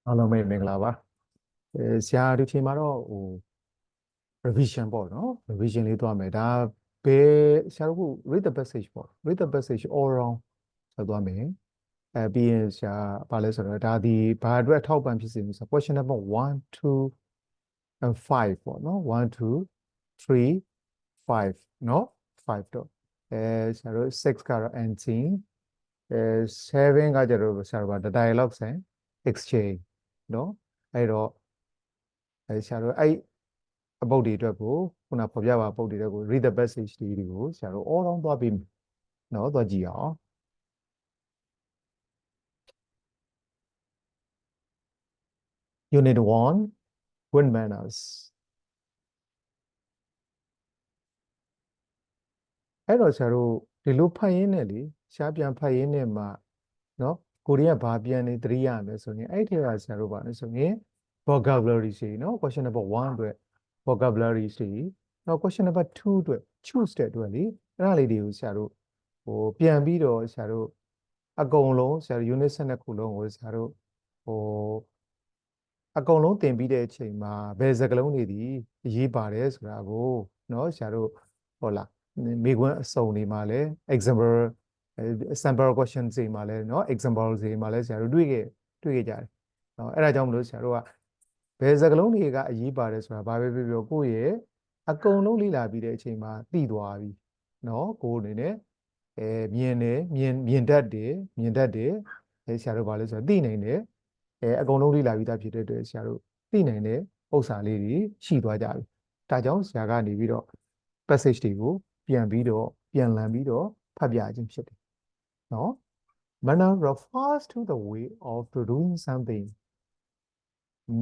အားလုံးပဲမင်္ဂလာပါဆရာဒီချိန်မှာတော့revision ပေါ့နော် revision လေးသွားမယ်ဒါဘယ်ဆရာတို့က read the passage ပေါ့ read the passage all around ဆက်သွားမယ်ပြီးရင်ဆရာဘာလဲဆိုတော့ဒါဒီဘာအတွက်ထောက်ပံ့ဖြစ်စေလဲဆိုတော့ question number 1 2 and 5ပေါ့နော်1 2 3 5နော်5တော့ဆရာတို့6ကတော့ ending 7ကကျတော့ဆရာတို့က the dialogue and exchange နော်အဲ့တော့ဆရာတို့အဲ့အပုဒ်တွေအတွက်ကိုခုနဖော်ပြပါပုဒ်တွေအတွက်ကို read the passage တွေကိုဆရာတို့ all round သွားပြီးနော်သွားကြည့်အောင် Unit 1 Good manners အဲ့တော့ဆရာတို့ဒီလိုဖတ်ရင်းနဲ့လေရှားပြန်ဖတ်ရင်းနဲ့မှနော်ကိုရီးယားဘာပြန်နေသတိရမယ်ဆိုရင်အဲ့ထဲကဆရာတို့ပါလဲဆိုရင် vocabulary တွေနော် question number 1အတွက် vocabulary တွေနော် question number 2အတွက် choose တဲ့အတွက်လေအဲ့ဒါလေးတွေကိုဆရာတို့ပြန်ပြီးတော့ဆရာတို့အကုန်လုံးဆရာတို့ unit 12ခုလုံးကိုဆရာတို့ဟိုအကုန်လုံးသင်ပြီးတဲ့အချိန်မှာဘယ်စကားလုံးတွေဒီအရေးပါတယ်ဆိုတာကိုနော်ဆရာတို့ဟုတ်လားမိခွန်းအစုံတွေမှာလဲ example sample question တွေမှာလဲနော် example တွေမှာလဲဆရာတို့တွေ့ခဲ့ကြတယ်နော်အဲ့ဒါကြောင့်မလို့ဆရာတို့ကဘယ်စကားလုံးတွေကအရေးပါတယ်ဆိုတာဘာပဲပြောကိုယ့်ရဲ့အကုန်လုံးလေ့လာပြီးတဲ့အချိန်မှာသိသွားပြီနော်ကိုယ်အနေနဲ့မြင်တယ်မြင်တတ်တယ်ဆရာတို့ဘာလဲဆိုတော့သိနိုင်တယ်အကုန်လုံးလေ့လာပြီးသားဖြစ်တဲ့အတွက်ဆရာတို့သိနိုင်တဲ့ဥစ္စာလေးတွေရှိသွားကြပြီဒါကြောင့်ဆရာကနေပြီးတော့ passage တွေကိုပြန်ပြီးတော့ပြန်လည်ပြီးတော့ဖတ်ပြခြင်းဖြစ်တယ်နော် manner refers to the way of doing something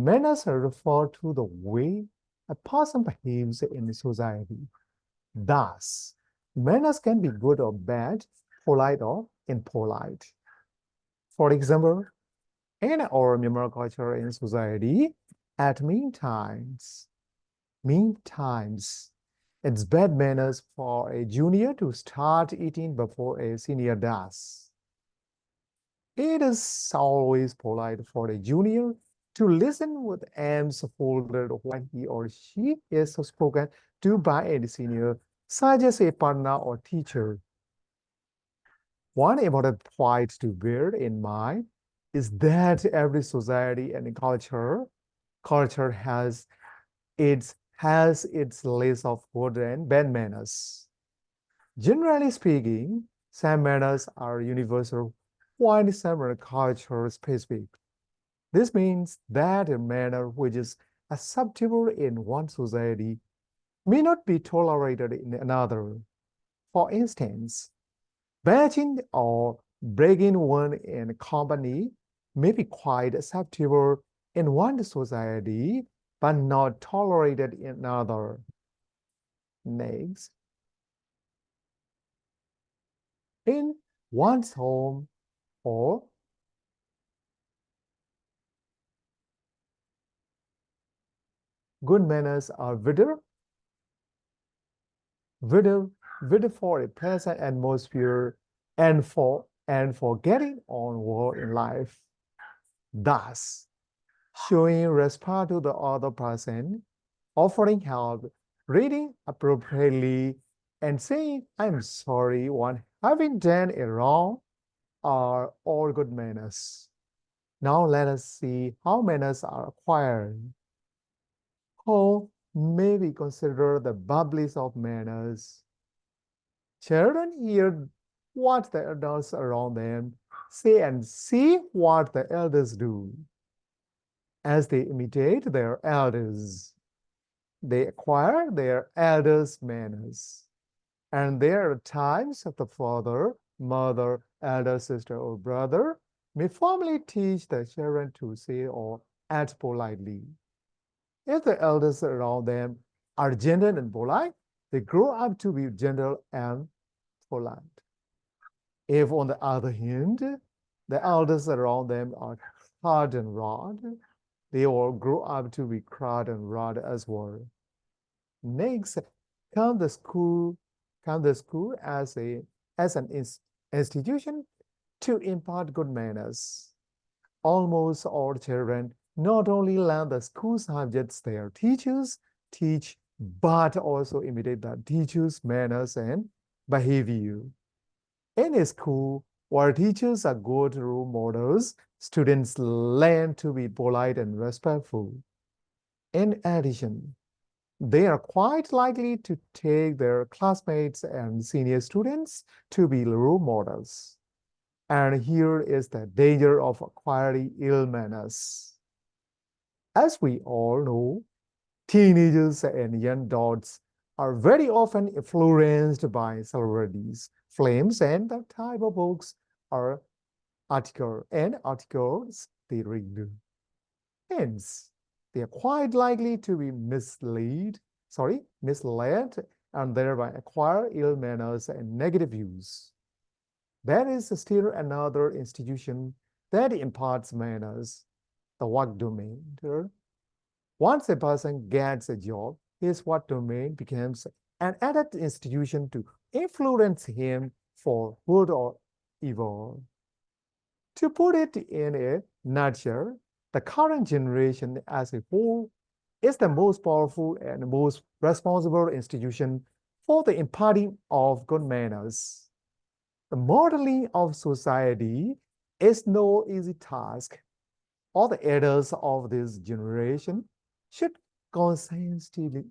manners refer to the way a person behaves in society thus manners can be good or bad polite or impolite for example in our Myanmar culture in society, at mean times, it's bad manners for a junior to start eating before a senior does. It is always polite for a junior to listen with arms folded while he or she is spoken to by a senior, such as a partner or teacher. One important point to bear in mind is that every society and culture has its list of good and bad manners. Generally speaking, some manners are universal, while some are culture specific. This means that a manner which is acceptable in one society may not be tolerated in another. For instance, batching or breaking one in company may be quite acceptable in one society, but not tolerated in another. Next, in one's home or good manners are vital for a pleasant atmosphere and for getting on well in life. Thus, showing respect to the other person, offering help, reading appropriately, and saying, I'm sorry when having done a wrong are all good manners. Now let us see how manners are acquired. Home may be considered the birthplace of manners. Children hear what the adults around them say and see what the elders do. As they imitate their elders, they acquire their elders' manners. And there are times that the father, mother, elder sister, or brother may formally teach the children to say or act politely. If the elders around them are gentle and polite, they grow up to be gentle and polite. If, on the other hand, the elders around them are hard and rude, they will grow up to be crowd and rod as well. Next, come the school as an institution to impart good manners. almost all children not only learn the school subjects their teachers teach, but also imitate the teachers' manners and behavior. In a school where teachers are good role models, students learn to be polite and respectful. In addition, they are quite likely to take their classmates and senior students to be role models. And here is the danger of acquiring ill manners. As we all know, teenagers and young adults are very often influenced by celebrities, films, and the type of books or articles they read. Hence, they are quite likely to be misled, and thereby acquire ill manners and negative views. There is still another institution that imparts manners, the work domain. Once a person gets a job, his work domain becomes an added institution to influence him for good or evil. To put it in a nutshell, the current generation as a whole is the most powerful and most responsible institution for the imparting of good manners. The modeling of society is no easy task. All the elders of this generation should conscientiously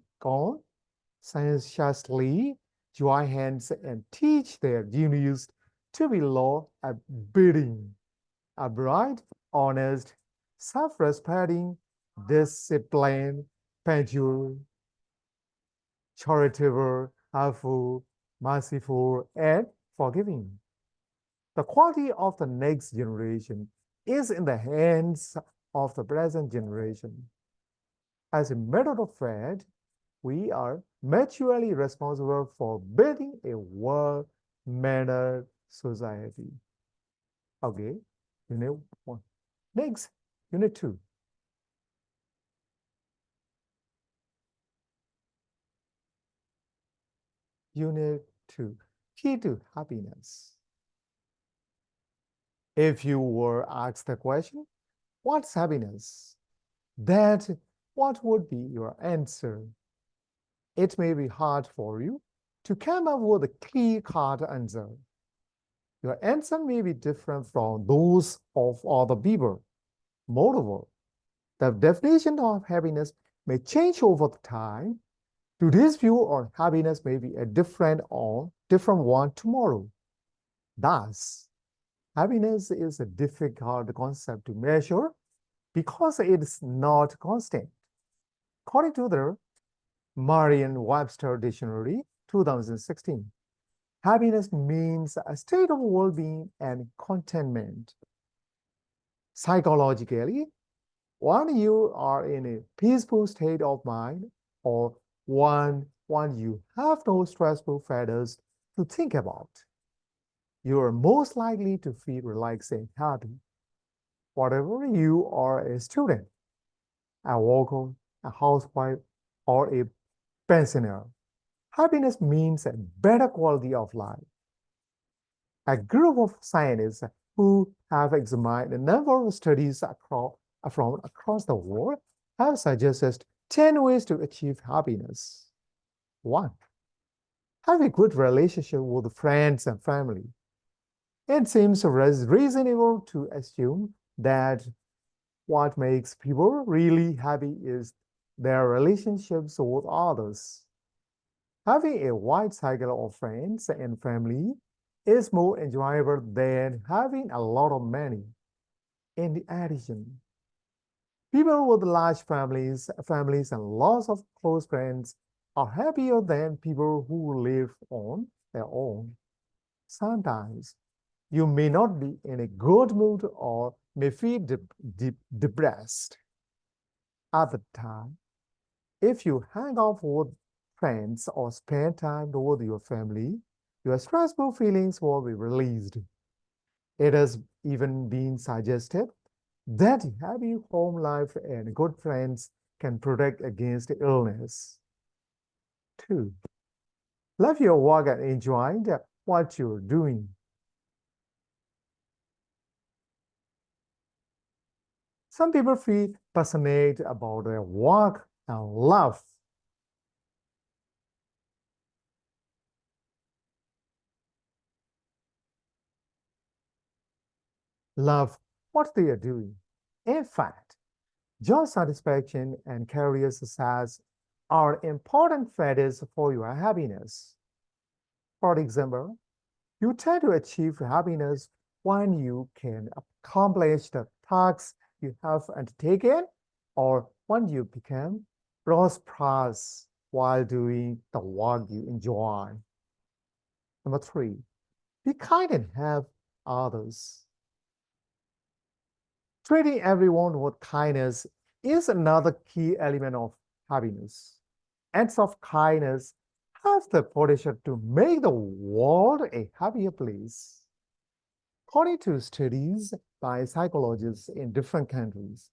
join hands and teach their juniors to be law-abiding, upright, honest, self-respecting, disciplined, punctual, charitable, helpful, merciful, and forgiving. The quality of the next generation is in the hands of the present generation. As a matter of fact, we are mutually responsible for building a well-mannered society. Okay, unit 1. Next, unit 2. Unit 2, key to happiness. If you were asked the question, what's happiness? What would be your answer? It may be hard for you to come up with a clear-cut answer. Your answer may be different from those of other people. Moreover, the definition of happiness may change over time. Today's view on happiness may be a different one tomorrow. Thus, happiness is a difficult concept to measure because it is not constant. According to the Merriam-Webster Dictionary, 2016, happiness means a state of well-being and contentment. Psychologically, when you are in a peaceful state of mind or when you have no stressful factors to think about, you are most likely to feel relaxed and happy. Whatever you are, a student, a worker, a housewife, or a pensioner, happiness means a better quality of life. A group of scientists who have examined a number of studies from across the world have suggested 10 ways to achieve happiness. 1. Have a good relationship with friends and family. It seems reasonable to assume that what makes people really happy is their relationships with others. Having a wide cycle of friends and family is more enjoyable than having a lot of money. In addition, people with large families and lots of close friends are happier than people who live on their own. Sometimes you may not be in a good mood or may feel depressed at the time. If you hang out with friends or spend time with your family, your stressful feelings will be released. It has even been suggested that happy home life and good friends can protect against illness. 2. Love your work and enjoy what you're doing. Some people feel passionate about their work and love. Love what they are doing. In fact, job satisfaction and career success are important factors for your happiness. For example, you tend to achieve happiness when you can accomplish the tasks you have undertaken or when you become prosperous while doing the work you enjoy. Number three, be kind and help others. Treating everyone with kindness is another key element of happiness. Acts of kindness have the potential to make the world a happier place. According to studies by psychologists in different countries,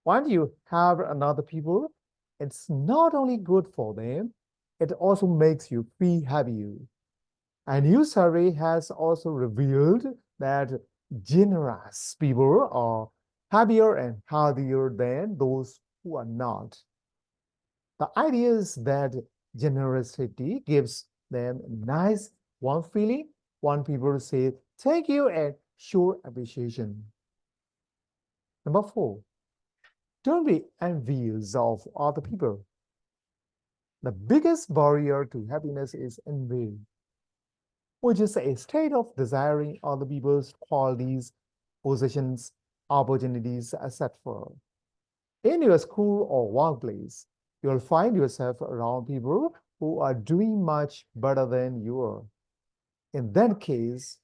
when you help another people, it's not only good for them, it also makes you feel happier. A new survey has also revealed that generous people are happier and healthier than those who are not. The idea is that generosity gives them a nice, warm feeling when people say thank you and show appreciation. Number four, don't be envious of other people. The biggest barrier to happiness is envy, which is a state of desiring other people's qualities, possessions, opportunities, etc. In your school or workplace, you'll find yourself around people who are doing much better than you are. In that case,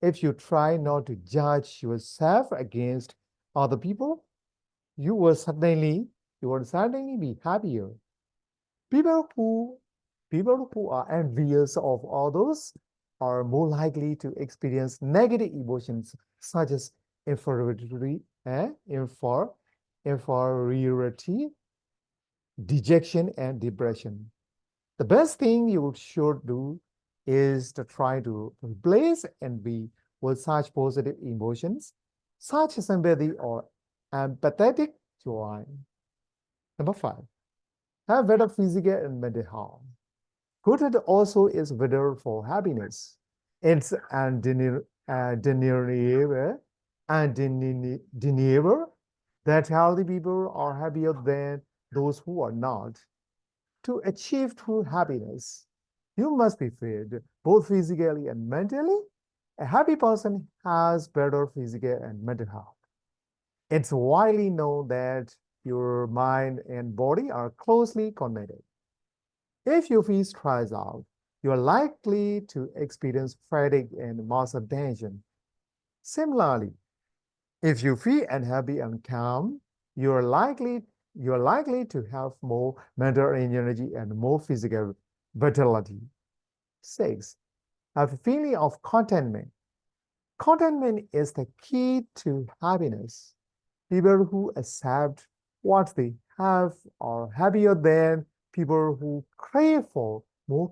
if you try not to judge yourself against other people, you will certainly be happier. People who people who are envious of others are more likely to experience negative emotions such as inferiority, inferiority, dejection, and depression. The best thing you should do is to try to replace envy with such positive emotions, such as sympathy or empathetic joy. Number five, have better physical and mental health. Good health also is better for happiness. It's undeniable that healthy people are happier than those who are not. To achieve true happiness, you must be fit, both physically and mentally. A happy person has better physical and mental health. It's widely known that your mind and body are closely connected. If you feel stressed out, you are likely to experience fatigue and muscle tension. Similarly, if you feel unhappy and calm, you are likely to have more mental energy and more physical vitality. Six, have a feeling of contentment. Contentment is the key to happiness. People who accept what they have are happier than people who crave for more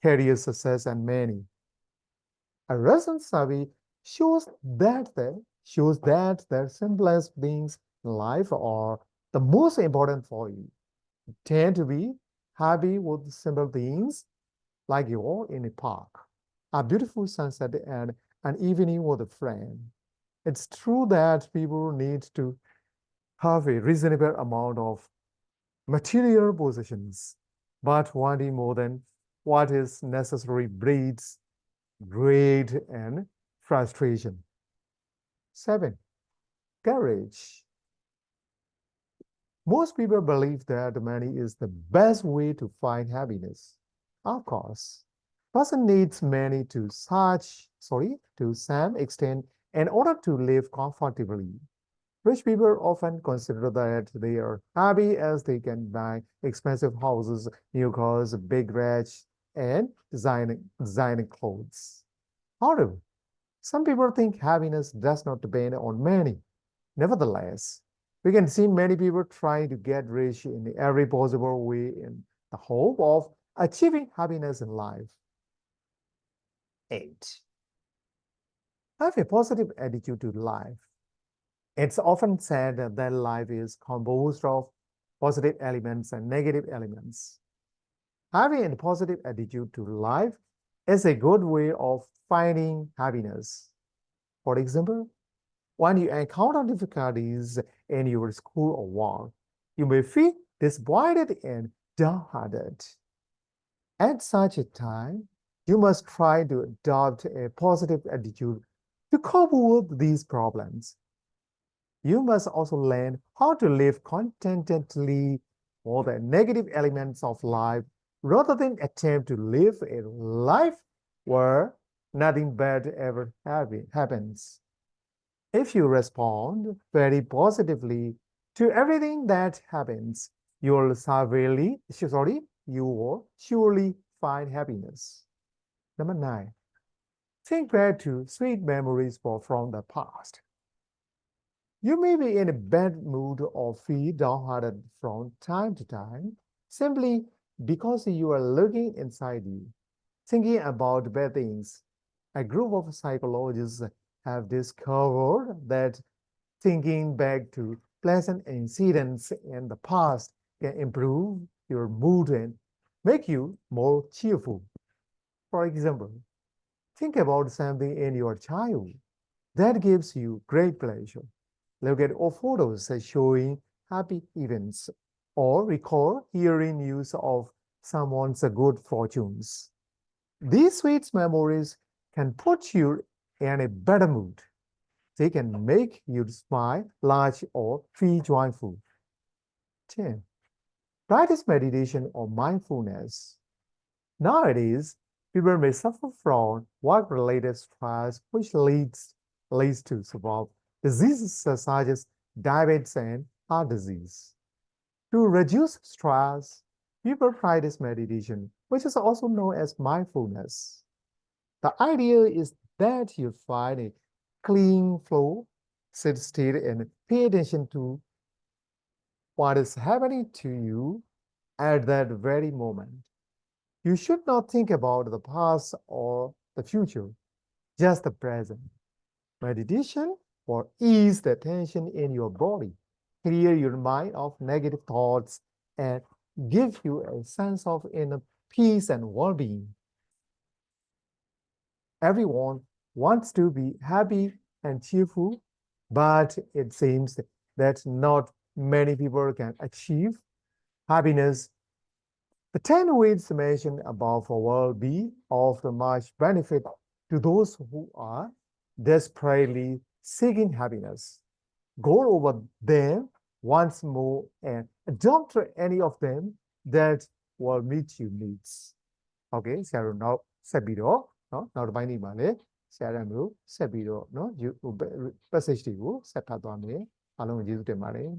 career success and money. A recent survey shows that the simplest things in life are the most important for you. You tend to be happy with simple things like you're in a park, a beautiful sunset, and an evening with a friend. It's true that people need to have a reasonable amount of material possessions, but wanting more than what is necessary breeds greed and frustration. Seven, courage. Most people believe that money is the best way to find happiness. Of course, person needs money to some extent in order to live comfortably. Rich people often consider that they are happy as they can buy expensive houses, new cars, big watch, and designing clothes. However, some people think happiness does not depend on money. Nevertheless, we can see many people trying to get rich in every possible way in the hope of achieving happiness in life. Eight, have a positive attitude to life. It's often said that life is composed of positive elements and negative elements. Having a positive attitude to life is a good way of finding happiness. For example, when you encounter difficulties in your school or work, you may feel disappointed and downhearted. At such a time, you must try to adopt a positive attitude to cope with these problems. You must also learn how to live contentedly with the negative elements of life rather than attempt to live a life where nothing bad ever happens. If you respond very positively to everything that happens, you will surely find happiness. Number 9, think back to sweet memories from the past. You may be in a bad mood or feel downhearted from time to time simply because you are looking inside you, thinking about bad things. A group of psychologists have discovered that thinking back to pleasant incidents in the past can improve your mood and make you more cheerful. For example, think about something in your childhood that gives you great pleasure. Look at all photos showing happy events or recall hearing news of someone's good fortunes. These sweet memories can put you in a better mood. They can make you smile, laugh, or feel joyful. 10. Practice meditation or mindfulness. Nowadays, people may suffer from work-related stress, which leads to several diseases such as diabetes and heart disease. To reduce stress, people practice meditation, which is also known as mindfulness. The idea is that you find a clean flow, sit still, and pay attention to what is happening to you at that very moment. You should not think about the past or the future, just the present. Meditation will ease the tension in your body, clear your mind of negative thoughts, and give you a sense of inner peace and well-being. Everyone wants to be happy and cheerful, but it seems that not many people can achieve happiness. The 10 ways mentioned above will be of much benefit to those who are desperately seeking happiness. Go over them once more and adopt any of them that will meet your needs. Okay, ဆရာတို့နောက်ဆက်ပြီးတော့เนาะနောက်တစ်ပိုင်းဒီမှာလည်းဆရာတို့မျိုးဆက်ပြီးတော့เนาะ passage တွေကိုဆက်ဖတ်သွားမယ်အားလုံးကိုကျေးဇူးတင်ပါတယ်